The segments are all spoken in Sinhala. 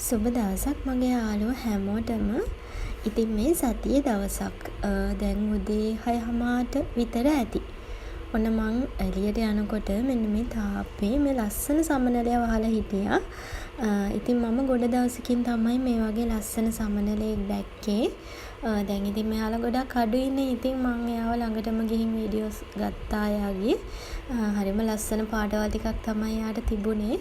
සුබ දවසක් මගේ යාළුවෝ හැමෝටම. ඉතින් මේ සතියේ දවසක්. දැන් උදේ 6:00ට විතර ඇති. ඔන්න මං එළියට යනකොට මෙන්න මේ තාප්පේ මේ ලස්සන සමනලයක් වහලා හිටියා. ඉතින් මම ගොඩ දවසකින් තමයි මේ වගේ ලස්සන සමනලයක් දැක්කේ. දැන් ඉතින් මෙයාලා ගොඩක් අඩුයිනේ. ඉතින් මං එයාව ළඟටම ගිහින් වීඩියෝස් ගත්තා එයාගේ. හරිම ලස්සන පාටවල් ටිකක් තමයි එයාට තිබුණේ.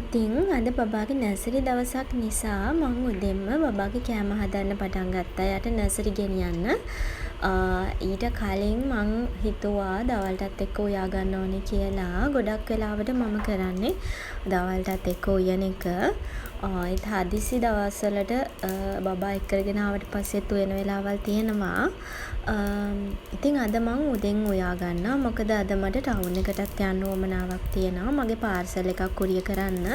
ඉතින් අද බබාගේ නර්සරි දවසක් නිසා මං උදෙන්ම බබාගේ කෑම හදන්න පටන් ගත්තා. එයාට නර්සරි ගෙනියන්න. ඊට කලින් මං හිතුවා දවල්ටත් එක්ක උයා ගන්න ඕනේ කියලා. ගොඩක් වෙලාවට මම කරන්නේ දවල්ටත් එක්ක උයන එක. ඒත් හදිසි දවස්වලට බබා එක්කගෙන ආවට පස්සෙත් උයන වෙලාවල් තියෙනවා. ඉතින් අද මං උදෙන් උයා ගන්නවා. මොකද අද මට ටවුන් එකටත් යන්න උවමනාවක් තියෙනවා. මගේ පාර්සල් එකක් කුරියර් කරන්න.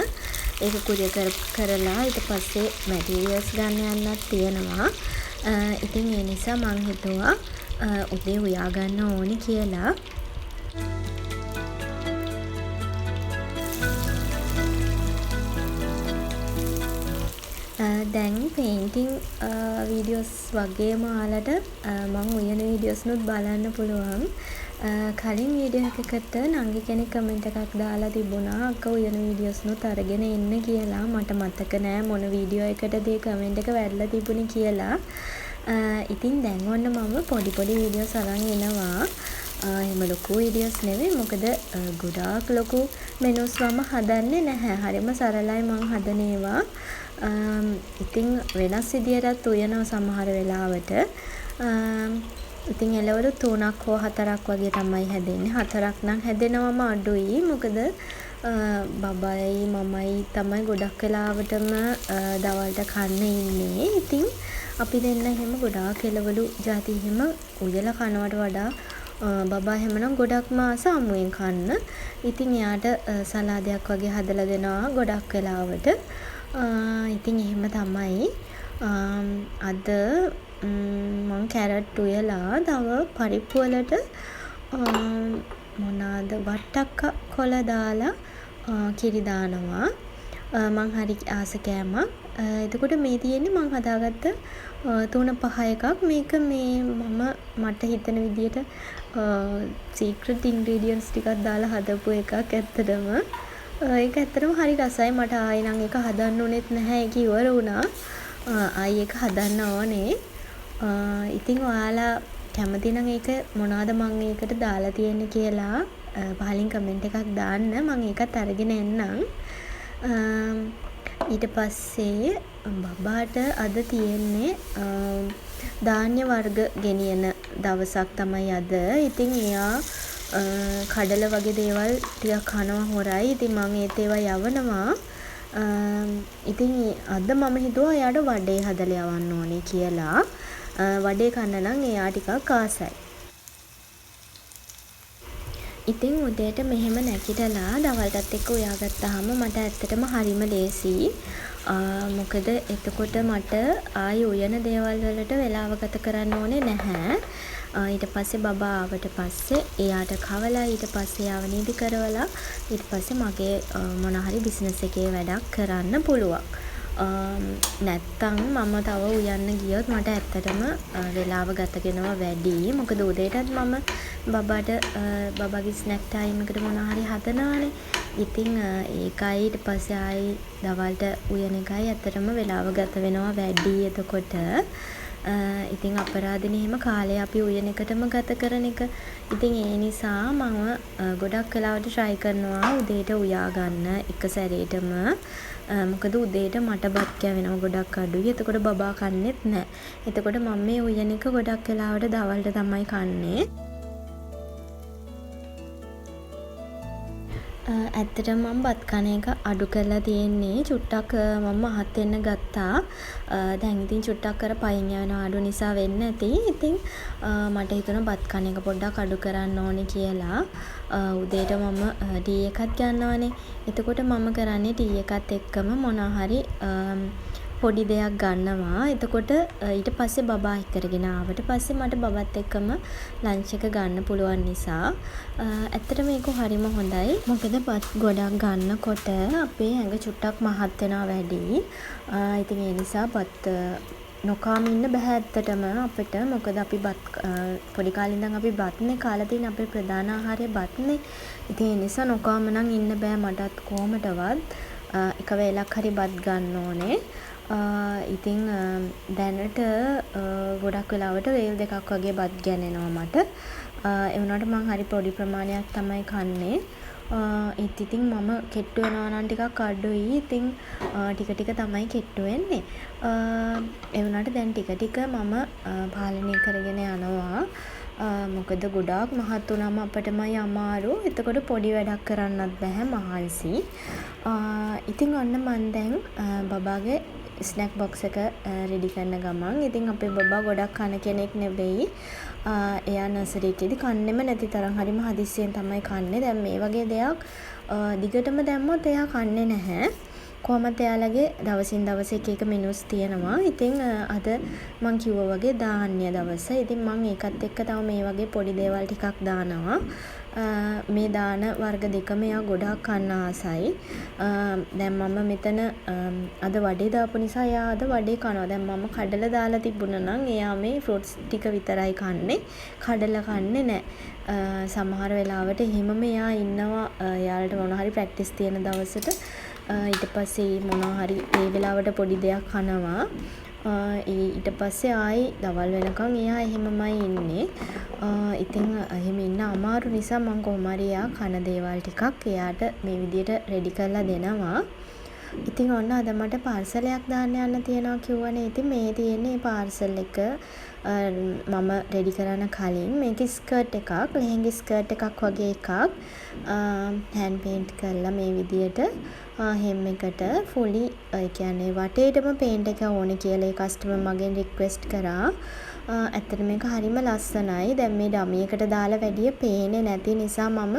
ඒක කුරියර් කරලා ඊට පස්සේ මැටීරියල්ස් ගන්න යන්නත් තියෙනවා. ඉතින් ඒ නිසා මං හිතුවා උදේ උයා ගන්න ඕනි කියලා. දැන් පේන්ටිං වීඩියෝස් වගේම ඔයාලට මං උයන වීඩියෝස් නුත් බලන්න පුළුවන්. කලින් වීඩියෝ එකකට නංගි කෙනෙක් කමෙන්ට් එකක් දාලා තිබුණා අක්කා උයන වීඩියෝස් නුත් අරගෙන එන්න කියලා. මට මතක නෑ මොන වීඩියෝ එකටද ඒ කමෙන්ට් එක වැරලා තිබුණේ කියලා. ඉතින් දැන් ඔන්න මම පොඩි වීඩියෝස් අරන් එනවා. එහෙම ලොකු වීඩියෝස් නෙවෙයි. මොකද ගොඩාක් ලොකු මෙනුස් මම හදන්නේ නැහැ. හරිම සරලයි මං හදන ඒවා. ඉතින් වෙනස් විදියටත් උයනවා සමහර වෙලාවට. ඉතින් එළවලු 3ක් හෝ 4ක් වගේ තමයි හැදෙන්නේ. 4ක් නම් හැදෙනවම අඩුයි. මොකද බබායි මමයි තමයි ගොඩක් වෙලාවටම දවල්ට කන්න ඉන්නේ. ඉතින් අපි දෙන්න එහෙම ගොඩාක් එළවලු ಜಾති එහෙම උයලා කනවට වඩා බබා හැමනම් ගොඩක්ම ආස අමුවෙන් කන්න. ඉතින් එයාට සලාදයක් වගේ හදලා දෙනවා ගොඩක් වෙලාවට. ඉතින් එහෙම තමයි. අද මං කැරට් උයලා තව පරිප්පු වලට මොනවාද වට්ටක්ක කොළ දාලා කිරි දානවා. මං හරි ආස කෑමක්. එතකොට මේ තියෙන්නේ මං හදාගත්ත 3-5 එකක්. මේක මේ මට හිතන විදියට සීක්‍රට් ඉන්ග්‍රීඩියන්ට්ස් ටිකක් දාලා හදපු එකක් ඇත්තටම. ඒක ඇත්තටම හරි රසයි. මට ආයෙ නම් ඒක හදන්න උනේත් නැහැ. ඒක ඉවර වුණා. ආයෙ ඒක හදන්න ඕනේ. ඉතින් ඔයාලා කැමති නම් ඒක මොනවද මං ඒකට දාලා තියෙන්නේ කියලා පහලින් කමෙන්ට් එකක් දාන්න. මං ඒකත් අරගෙන එන්නම්. ඊට පස්සේ බබාට අද තියෙන්නේ ධාන්‍ය වර්ග ගෙනියන දවසක් තමයි අද. ඉතින් එයා කඩල වගේ දේවල් ටිකක් කනවා හොරයි. ඉතින් මම ඒත් ඒවා යවනවා. ඉතින් අද මම හිතුවා එයාට වඩේ හදලා යවන්න ඕනේ කියලා. වඩේ කන්න නම් එයා ටිකක් ආසයි. ඉතින් උදේට මෙහෙම නැගිටලා දවල්ටත් එක්ක උයාගත්තාම මට ඇත්තටම හරිම ලේසි. මොකද එතකොට මට ආයෙ උයන දේවල් වලට වෙලාව ගත කරන්න ඕනේ නැහැ. ඊට පස්සේ බබා ආවට පස්සේ එයාට කවලා ඊට පස්සේ යාව නිදි කරවලා ඊට පස්සේ මගේ මොන හරි බිස්නස් එකේ වැඩක් කරන්න පුළුවන්. නැත්තම් මම තව උයන්න ගියොත් මට ඇත්තටම වෙලාව ගත වෙනවා වැඩි. මොකද උදේටත් මම බබාට බබාගේ ස්නැක් ටයිම් එකට මොන හරි හදනවානේ. ඉතින් ඒකයි ඊට පස්සේ ආයි දවල්ට උයන එකයි ඇත්තටම වෙලාව ගත වෙනවා වැඩි. එතකොට ඉතින් අපරාධනේ එහෙම කාලය අපි උයන එකටම ගත කරන එක. ඉතින් ඒ නිසා මම ගොඩක් වෙලාවට try කරනවා උදේට උයා ගන්න එක සැරේටම. මොකද උදේට මට බත් කැවෙනවා ගොඩක් අඩුයි. එතකොට බබා කන්නේත් නැහැ. එතකොට මම මේ උයන එක ගොඩක් වෙලාවට දවල්ට තමයි කන්නේ. ඇත්තටම මම බත් කන එක අඩු කරලා තියෙන්නේ. චුට්ටක් මම මහත් වෙන්න ගත්තා. දැන් ඉතින් චුට්ටක් කර පයින් යන ආඩු නිසා වෙන්න ඇති. ඉතින් මට හිතුණා බත් කන එක පොඩ්ඩක් අඩු කරන්න ඕනේ කියලා. උදේට මම ටී එකක් ගන්නවානේ. එතකොට මම කරන්නේ ටී එකත් එක්කම මොනවා හරි පොඩි දෙයක් ගන්නවා. එතකොට ඊට පස්සේ බබා එක්කරගෙන ආවට පස්සේ මට බබත් එක්කම ලන්ච් එක ගන්න පුළුවන් නිසා ඇත්තට මේක හරිම හොඳයි. මොකද බත් ගොඩක් ගන්නකොට අපේ ඇඟ චුට්ටක් මහත් වෙනවා වැඩි. ඉතින් ඒ නිසා බත් නොකාම ඉන්න බෑ ඇත්තටම අපිට. මොකද අපි බත් පොඩි කාලේ ඉඳන් අපි බත්නේ කාලා තියෙන අපේ ප්‍රධාන ආහාරය බත්නේ. ඉතින් ඒ නිසා නොකාම නම් ඉන්න බෑ මටත් කොහොමදවත්. එක වේලක් හරි බත් ගන්න ඕනේ. ඉතින් දැනට ගොඩක් වෙලාවට වේල් දෙකක් වගේ බත් ගෑනෙනවා මට. ඒ වුණාට මං හරි පොඩි ප්‍රමාණයක් තමයි කන්නේ. ඉතින් මම කෙට්ටු වෙනවා නම් ටිකක් අඩුයි. ඉතින් ටික ටික තමයි කෙට්ටු වෙන්නේ. ඒ වුණාට දැන් ටික ටික මම පාලනය කරගෙන යනවා. මොකද ගොඩාක් මහත් වුණාම අපිටමයි අමාරු. එතකොට පොඩි වැඩක් කරන්නත් බෑ මහන්සි. ඉතින් ඔන්න මන් දැන් බබාගේ ස්නැක් බොක්ස් එක රෙඩි කරන ගමන්. ඉතින් අපේ බබා ගොඩක් කන කෙනෙක් නෙවෙයි. එයා නර්සරි එකේදී කන්නෙම නැති තරම් හරිම හදිස්සියෙන් තමයි කන්නේ. දැන් මේ වගේ දෙයක් දිගටම දැම්මොත් එයා කන්නේ නැහැ. කොහොමද එයාලගේ දවසින් දවස එක එක මෙනුස් තියෙනවා. ඉතින් අද මං කිව්වා වගේ ධාන්‍ය දවස. ඉතින් මං ඒකත් එක්ක තව මේ වගේ පොඩි දේවල් ටිකක් දානවා. මේ දාන වර්ග දෙකම එයා ගොඩාක් කන්න ආසයි. දැන් මම මෙතන අද වඩේ දාපු නිසා එයා අද වඩේ කනවා. දැන් මම කඩලා දාලා තිබුණා නම් එයා මේ ෆෘට්ස් ටික විතරයි කන්නේ. කඩලා කන්නේ නැහැ. සමහර වෙලාවට එහෙමම එයා ඉන්නවා. එයාලට මොන හරි ප්‍රැක්ටිස් තියෙන දවසට ඊට පස්සේ මොනවා හරි ඒ වෙලාවට පොඩි දෙයක් කනවා. ඊට පස්සේ ආයි දවල් වෙනකන් එයා එහෙමමයි ඉන්නේ. ඉතින් එහෙම ඉන්න අමාරු නිසා මම කොහොම හරි එයා කන දේවල් ටිකක් එයාට මේ විදියට රෙඩි කරලා දෙනවා. ඉතින් ඔන්න අද මට පාර්සලයක් දාන්න යන්න තියෙනවා කිව්වනේ. ඉතින් මේ තියෙන්නේ පාර්සල් එක මම රෙඩි කරන්න කලින් මේක ස්කර්ට් එකක්, ලෙහෙංගි ස්කර්ට් එකක් වගේ එකක්. හෑන්ඩ් පේන්ට් කරලා මේ විදියට හෙම් එකට ෆුලි ඒ කියන්නේ වටේටම පේන්ට් එක ඕනේ කියලා ඒ කස්ටමර් මගෙන් රික්වෙස්ට් කරා. ඇත්තට මේක හරිම ලස්සනයි. දැන් මේ ඩමි එකට දාලා වැඩිය පේන්නේ නැති නිසා මම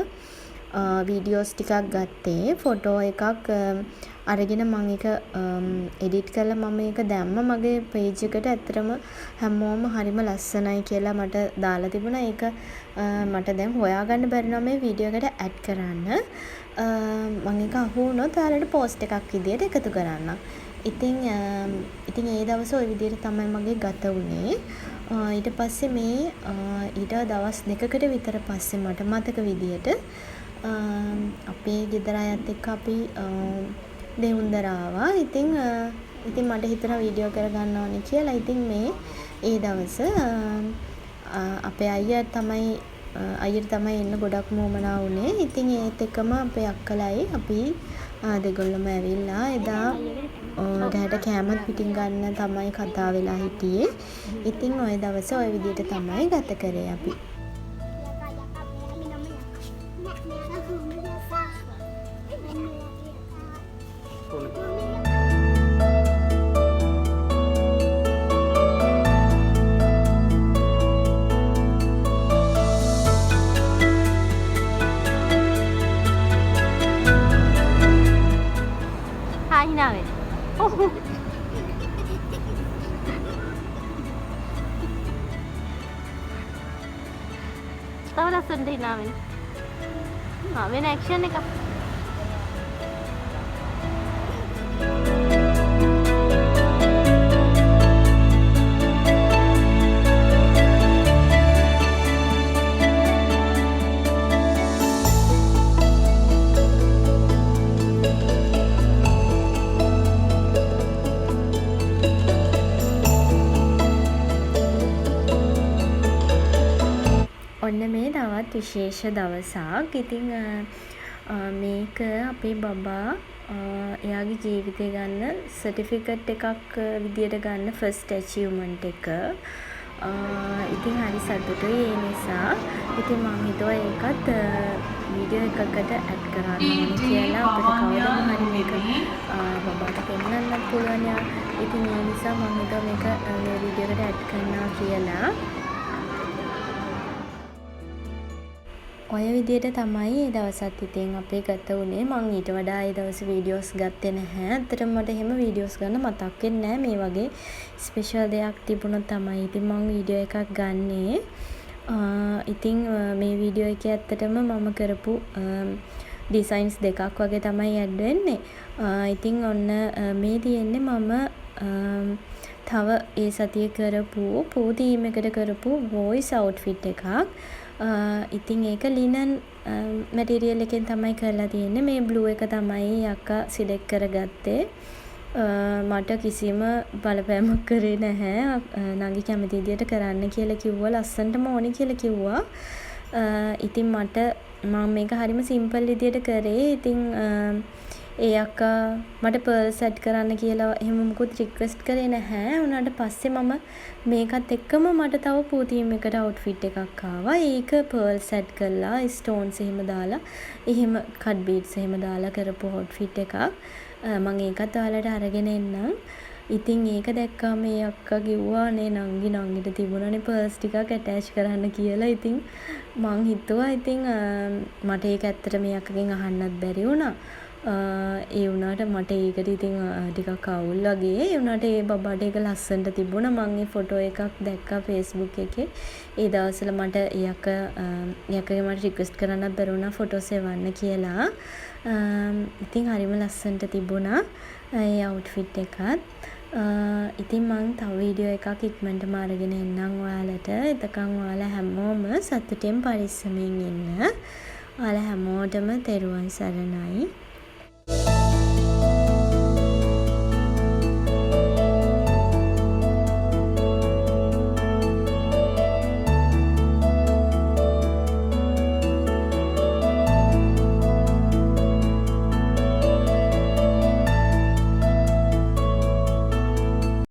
වීඩියෝස් ටිකක් ගත්තේ. ෆොටෝ එකක් අරගෙන මම ඒක එඩිට් කරලා මම ඒක දැම්ම මගේ පේජ් එකට. ඇත්තටම හැමෝම හරිම ලස්සනයි කියලා මට දාලා තිබුණා. ඒක මට දැන් හොයාගන්න බැරි නම් මේ වීඩියෝ එකට ඇඩ් කරන්න. මම ඒක අහු වුණොත් ඔයාලට පෝස්ට් එකක් විදියට එකතු කරන්න. ඉතින් ඒ දවස් ওই විදියට තමයි මගේ ගත වුණේ. ඊට පස්සේ මේ ඊට දවස් දෙකකට විතර පස්සේ මට මතක විදියට අපේ ගෙදර අයත් එක්ක අපි දෙවුන්දර ආවා. ඉතින් මට හිතුණා වීඩියෝ කරගන්න ඕනේ කියලා. ඉතින් මේ ඒ දවස අපේ අයියට තමයි එන්න ගොඩක් මෝමනා වුණේ. ඉතින් ඒත් එක්කම අපේ අක්කලයි අපි දෙගොල්ලම ඇවිල්ලා එදා රැට කෑමත් පිටින් ගන්න තමයි කතා වෙලා හිටියේ. ඉතින් ওই දවස ওই විදිහට තමයි ගත කරේ අපි. තව ලස්සනට hina වෙන. වෙන ඇක්ෂන් එකක්. ඔන්න මේ තවත් විශේෂ දවසක්. ඉතින් මේක අපේ බබා එයාගේ ජීවිතය ගන්න සර්ටිෆිකට් එකක් විදියට ගන්න ෆස්ට් ඇචීව්මන්ට් එක. ඉතින් හරි සතුටුයි ඒ නිසා. ඉතින් මම හිතුවා ඒකත් වීඩියෝ එකකට ඇඩ් කරන්න ඕනේ කියලා. අපිට කවදාම හරි මේක බබාට පෙන්නන්නත් පුළුවන්. ඉතින් ඒ නිසා මම හිතුවා මේක මේ වීඩියෝ එකට ඇඩ් කරනවා කියලා. ඔය විදියට තමයි ඒ දවසත් ඉතින් අපේ ගත වුණේ. මං ඊට වඩා ඒ දවසේ වීඩියෝස් ගත්තේ නැහැ. ඇත්තටම මට එහෙම වීඩියෝස් ගන්න මතක් වෙන්නේ නැහැ. මේ වගේ ස්පෙෂල් දෙයක් තිබුණොත් තමයි ඉතින් මං වීඩියෝ එකක් ගන්නේ. ඉතින් මේ වීඩියෝ එකේ ඇත්තටම මම කරපු ඩිසයින්ස් දෙකක් වගේ තමයි ඇඩ් වෙන්නේ. ඉතින් ඔන්න මේ තියෙන්නේ මම තව ඒ සතියේ කරපු පූ තීම් එකට කරපු වොයිස් අවුට්ෆිට් එකක්. ඉතින් ඒක ලිනන් මැටීරියල් එකෙන් තමයි කරලා තියෙන්නේ. මේ බ්ලූ එක තමයි අක්කා සිලෙක්ට් කරගත්තේ. මට කිසිම බලපෑමක් කරේ නැහැ. නංගි කැමති විදියට කරන්න කියලා කිව්වා. ලස්සනටම ඕනේ කියලා කිව්වා. ඉතින් මම මේක හරිම සිම්පල් විදියට කරේ. ඉතින් ඒ අක්කා මට පර්ල් සෙට් කරන්න කියලා එහෙම මුකුත් රික්වෙස්ට් කරේ නැහැ. උනාට පස්සේ මම මේකත් එක්කම මට තව පූ තීම් එකට අවුට්ෆිට් එකක් ආවා. ඒක පර්ල් සෙට් කරලා ස්ටෝන්ස් එහෙම දාලා එහෙම කට් බීඩ්ස් එහෙම දාලා කරපු අවුට්ෆිට් එකක්. මම ඒකත් ඔයාලට අරගෙන එන්නම්. ඉතින් ඒක දැක්කාම මේ අක්කා කිව්වා නේ නංගිට තිබුණානේ පර්ල්ස් ටිකක් ඇටච් කරන්න කියලා. ඉතින් මං හිතුවා ඉතින් මට ඒක ඇත්තට මේ අක්කගෙන් අහන්නත් බැරි වුණා. ඒ වුණාට මට ඒකට ඉතින් ටිකක් අවුල් වගේ. ඒ වුණාට ඒ බබාට ඒක ලස්සනට තිබුණා. මම ඒ ෆොටෝ එකක් දැක්කා Facebook එකේ. ඒ දවස්වල මට ඒ අක්කගේ මට රික්වෙස්ට් කරන්නත් බැරි වුණා ෆොටෝස් එවන්න කියලා. ඉතින් හරිම ලස්සනට තිබුණා ඒ අවුට්ෆිට් එකත්. ඉතින් මං තව වීඩියෝ එකක් ඉක්මනටම අරගෙන එන්නම් ඔයාලට. එතකන් ඔයාලා හැමෝම සතුටින් පරිස්සමෙන් ඉන්න. ඔයාලා හැමෝටම තෙරුවන් සරණයි.